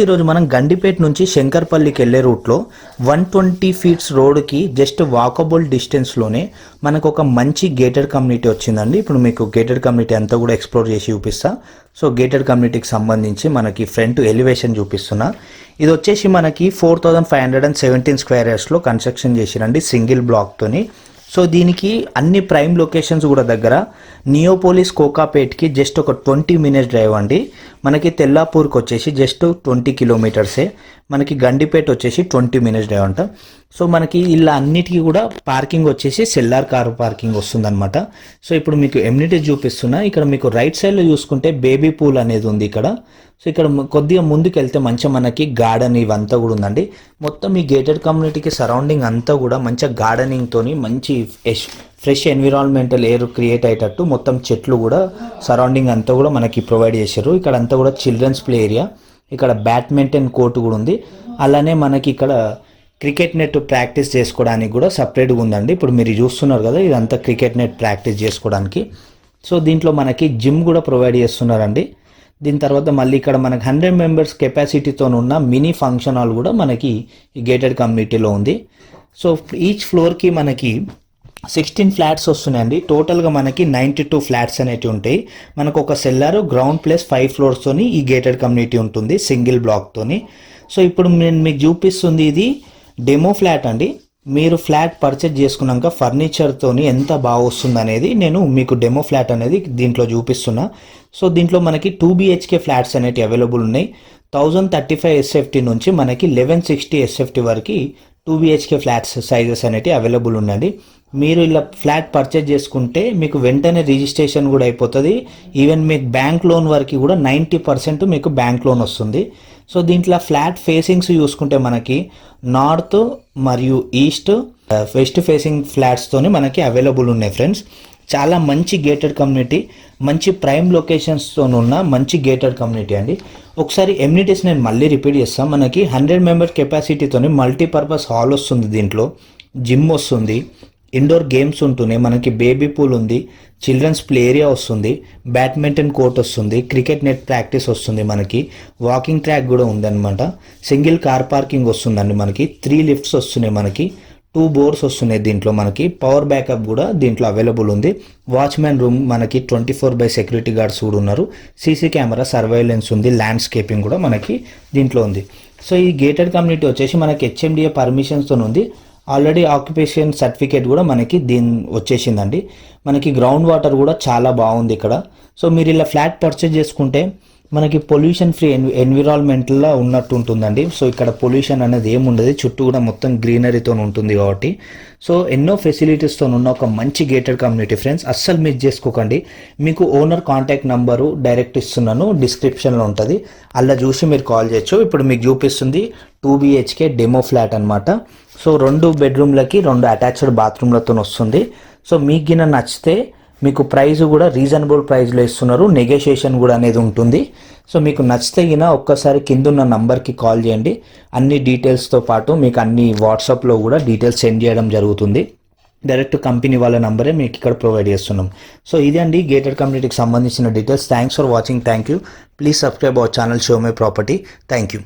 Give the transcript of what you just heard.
ఈరోజు మనం గండిపేట నుంచి శంకర్పల్లికి వెళ్ళే రూట్లో 120 ఫీట్స్ రోడ్కి జస్ట్ వాకబుల్ డిస్టెన్స్లోనే మనకు ఒక మంచి గేటెడ్ కమ్యూనిటీ వచ్చిందండి. ఇప్పుడు మీకు గేటెడ్ కమ్యూనిటీ అంతా కూడా ఎక్స్ప్లోర్ చేసి చూపిస్తా. సో గేటెడ్ కమ్యూనిటీకి సంబంధించి మనకి ఫ్రంట్ ఎలివేషన్ చూపిస్తున్నా. ఇది వచ్చేసి మనకి 4517 స్క్వేర్ యార్డ్స్లో కన్స్ట్రక్షన్ చేసిరండి సింగిల్ బ్లాక్తోని. సో దీనికి అన్ని ప్రైమ్ లొకేషన్స్ కూడా దగ్గర. నియోపోలిస్ కోకాపేట్కి జస్ట్ ఒక 20 మినిట్స్ డ్రైవ్ అండి. మనకి తెల్లాపూర్కి వచ్చేసి జస్ట్ 20 కిలోమీటర్సే. మనకి గండిపేట వచ్చేసి 20 మినిట్స్ డ్రైవ్ అంట. సో మనకి ఇలా అన్నిటికీ కూడా పార్కింగ్ వచ్చేసి సెల్లార్ కార్ పార్కింగ్ వస్తుందన్నమాట. సో ఇప్పుడు మీకు ఎమ్యూనిటీస్ చూపిస్తున్నా. ఇక్కడ మీకు రైట్ సైడ్లో చూసుకుంటే బేబీ పూల్ అనేది ఉంది ఇక్కడ. సో ఇక్కడ కొద్దిగా ముందుకు వెళ్తే మంచిగా మనకి గార్డెన్ ఇవంతా కూడా ఉందండి. మొత్తం ఈ గేటెడ్ కమ్యూనిటీకి సరౌండింగ్ అంతా కూడా మంచిగా గార్డెనింగ్తోని మంచి ఫ్రెష్ ఎన్విరాన్మెంటల్ ఎయిర్ క్రియేట్ అయ్యేటట్టు మొత్తం చెట్లు కూడా సరౌండింగ్ అంతా కూడా మనకి ప్రొవైడ్ చేశారు. ఇక్కడ అంతా కూడా చిల్డ్రన్స్ ప్లే ఏరియా, ఇక్కడ బ్యాడ్మింటన్ కోర్టు కూడా ఉంది. అలానే మనకి ఇక్కడ క్రికెట్ నెట్ ప్రాక్టీస్ చేసుకోవడానికి కూడా సపరేట్గా ఉందండి. ఇప్పుడు మీరు చూస్తున్నారు కదా, ఇదంతా క్రికెట్ నెట్ ప్రాక్టీస్ చేసుకోవడానికి. సో దీంట్లో మనకి జిమ్ కూడా ప్రొవైడ్ చేస్తున్నారండి. దీని తర్వాత మళ్ళీ ఇక్కడ మనకి 100 మెంబర్స్ కెపాసిటీతో ఉన్న మినీ ఫంక్షన్ హాల్ కూడా మనకి ఈ గేటెడ్ కమ్యూనిటీలో ఉంది. సో ఈచ్ ఫ్లోర్కి మనకి 16 ఫ్లాట్స్ వస్తున్నాయండి. టోటల్గా మనకి 92 ఫ్లాట్స్ అనేవి ఉంటాయి. మనకు ఒక సెల్లార్ గ్రౌండ్ ప్లస్ 5 ఫ్లోర్స్తోని ఈ గేటెడ్ కమ్యూనిటీ ఉంటుంది సింగిల్ బ్లాక్తోని. సో ఇప్పుడు నేను మీకు చూపిస్తుంది ఇది డెమో ఫ్లాట్ అండి. మీరు ఫ్లాట్ పర్చేజ్ చేసుకున్నాక ఫర్నిచర్తోని ఎంత బాగా వస్తుంది అనేది నేను మీకు డెమో ఫ్లాట్ అనేది దీంట్లో చూపిస్తున్నా. సో దీంట్లో మనకి 2 BHK ఫ్లాట్స్ అనేవి అవైలబుల్ ఉన్నాయి. 1035 SFT నుంచి మనకి 1160 SFT వరకు 2 BHK ఫ్లాట్స్ సైజెస్ అనేవి అవైలబుల్ ఉందండి. మీరు ఇలా ఫ్లాట్ పర్చేజ్ చేసుకుంటే మీకు వెంటనే రిజిస్ట్రేషన్ కూడా అయిపోతుంది. ఈవెన్ మీకు బ్యాంక్ లోన్ వరకు కూడా 90% మీకు బ్యాంక్ లోన్ వస్తుంది. సో దీంట్లో ఫ్లాట్ ఫేసింగ్స్ చూసుకుంటే మనకి నార్త్ మరియు ఈస్ట్ వెస్ట్ ఫేసింగ్ ఫ్లాట్స్తోని మనకి అవైలబుల్ ఉన్నాయి ఫ్రెండ్స్. చాలా మంచి గేటెడ్ కమ్యూనిటీ, మంచి ప్రైమ్ లొకేషన్స్తో ఉన్న మంచి గేటెడ్ కమ్యూనిటీ అండి. ఒకసారి ఎమ్యూనిటీస్ నేను మళ్ళీ రిపీట్ చేస్తాను. మనకి 100 మెంబర్ కెపాసిటీతోని మల్టీపర్పస్ హాల్ వస్తుంది, దీంట్లో జిమ్ వస్తుంది, ఇండోర్ గేమ్స్ ఉంటున్నాయి, మనకి బేబీ పూల్ ఉంది, చిల్డ్రన్స్ ప్లే ఏరియా వస్తుంది, బ్యాడ్మింటన్ కోర్ట్ వస్తుంది, క్రికెట్ నెట్ ప్రాక్టీస్ వస్తుంది, మనకి వాకింగ్ ట్రాక్ కూడా ఉందన్నమాట. సింగిల్ కార్ పార్కింగ్ వస్తుందండి. మనకి 3 లిఫ్ట్స్ వస్తున్నాయి, మనకి 2 బోర్డ్స్ వస్తున్నాయి. దీంట్లో మనకి పవర్ బ్యాకప్ కూడా దీంట్లో అవైలబుల్ ఉంది. వాచ్మెన్ రూమ్ మనకి 24/7 సెక్యూరిటీ గార్డ్స్ కూడా ఉన్నారు. సీసీ కెమెరా సర్వైలెన్స్ ఉంది, ల్యాండ్స్కేపింగ్ కూడా మనకి దీంట్లో ఉంది. సో ఈ గేటెడ్ కమ్యూనిటీ వచ్చేసి మనకి HMDA పర్మిషన్స్తో ఉంది. ఆల్రెడీ ఆక్యుపేషన్ సర్టిఫికేట్ కూడా మనకి వచ్చేసిందండి. మనకి గ్రౌండ్ వాటర్ కూడా చాలా బాగుంది ఇక్కడ. సో మీరు ఇలా ఫ్లాట్ పర్చేజ్ చేసుకుంటే మనకి పొల్యూషన్ ఫ్రీ ఎన్విరాన్మెంట్లో ఉన్నట్టు ఉంటుందండి. సో ఇక్కడ పొల్యూషన్ అనేది ఏముండదు, చుట్టూ కూడా మొత్తం గ్రీనరీతో ఉంటుంది కాబట్టి. సో ఎన్నో ఫెసిలిటీస్తో ఉన్న ఒక మంచి గేటెడ్ కమ్యూనిటీ ఫ్రెండ్స్, అస్సలు మిస్ చేసుకోకండి. మీకు ఓనర్ కాంటాక్ట్ నెంబరు డైరెక్ట్ ఇస్తున్నాను, డిస్క్రిప్షన్లో ఉంటుంది, అలా చూసి మీరు కాల్ చేయొచ్చు. ఇప్పుడు మీకు చూపిస్తుంది 2 BHK డెమో ఫ్లాట్ అనమాట. సో 2 బెడ్రూమ్లకి 2 అటాచ్డ్ బాత్రూమ్లతో వస్తుంది. సో మీకు గిన నచ్చితే మీకు ప్రైస్ కూడా రీజనబుల్ ప్రైస్లో ఇస్తున్నారు, నెగోషియేషన్ కూడా అనేది ఉంటుంది. సో మీకు నచ్చితే గిన ఒక్కసారి కింద ఉన్న నంబర్కి కాల్ చేయండి. అన్ని డీటెయిల్స్తో పాటు మీకు అన్ని వాట్సాప్లో కూడా డీటెయిల్స్ సెండ్ చేయడం జరుగుతుంది. డైరెక్ట్ కంపెనీ వాళ్ళ నంబరే మీకు ఇక్కడ ప్రొవైడ్ చేస్తున్నాం. సో ఇదే అండి గేటెడ్ కమ్యూనిటీకి సంబంధించిన details. Thanks for watching. Thank you. Please subscribe our channel show my property. Thank you.